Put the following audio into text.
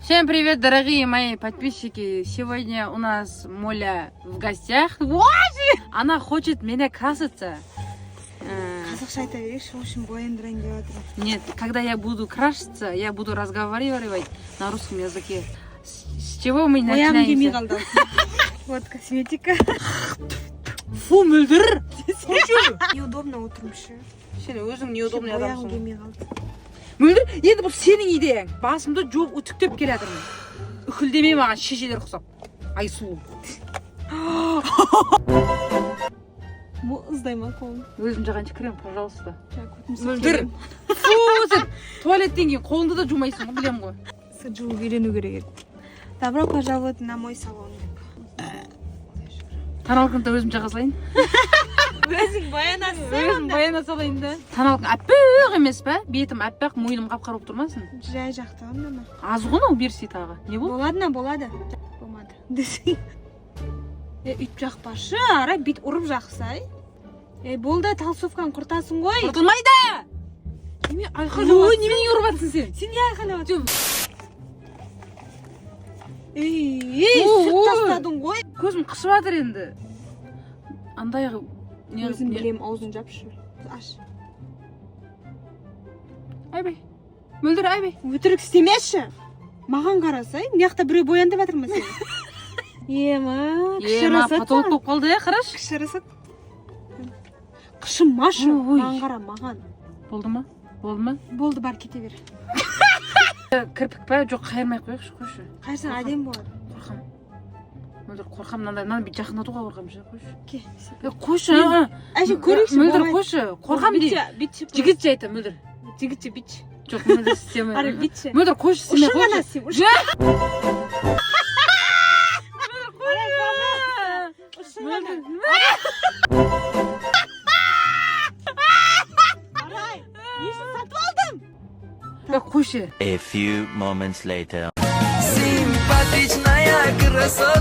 Всем привет, дорогие мои подписчики. Сегодня у нас Моля в гостях. Она хочет меня краситься. Қазақша айта берейікші, в общем, бояндырайын деп жатырмын. Нет, когда я буду краситься, я буду разговаривать на русском языке. С чего мы Боям келмей начинаем? қалды. Вот косметика. Фу, мөлдір! Неудобно отырмшы. Сен өзің неудобный Боям адамсың. келмей қалды. Мөлдір, енді бұл сенің идеяң. Басымды жоқ үтіктеп келе жатырмын. Үкілдемей маған шешелер ұқсап. Айсұлу. Ыздай ма қолым? Өзім жағаншы кірем, пожалуйста. Мөлдір. Фу, сен туалеттен кейін қолыңды да жумайсың ғой, білем ғой. Жуып үйрену керек еді. Добро пожаловать на мой салон. Таналқынды өзім жаға салайын. Өзің баянасың. Өзім баяна салайын да. Таналқын әппақ емес па? Бетім әппақ, мойным қап-қара болып тұрмасын. Жай жақтағанда ма? Аз ғой мынау берсей тағы. Не болды? Болады. Болмады. Десең. Үйтіп жақпашы, ара бет ұрып жақсай. Болды, толстовканы құртасың ғой. Құртылмайды! Неме айқайлап? Немене ұрып жатсың сен? Сен не айқайлап Жоқ. Сүт тастадың ғой. Көзім қышып жатыр енді. Андайғы... Өзім білем, аузын жапшы. Аш. Айбай. Мөлдір, айбай. Өтірік істемеші. Маған қарасай, мияқта біреу бояндып жатыр ма сені? Ема, потолок болып қалды я, қараш. Кішірісіп. Қышымашы. Маған қара, маған. Болды ма? Болды ма? Болды, бар кете бер. Кірпік па? Жоқ, қайырмай қойықшы, қойшы. Қайырсаң әдем болады. Қорқам. Мөлдір, қорқам, мынаны бет жақындатуға қорқамшы, қойшы. Ке. Қойшы, Әже, көрейікші. Мөлдір, қойшы. Қорқам дейді. Жігітші айта, Мөлдір. Жігітші, битші. Жоқ, Мөлдір, істеме. Ары, битші. Мөлдір, қойшы, істеме, қойшы. A few moments later. Симпатичная красотка.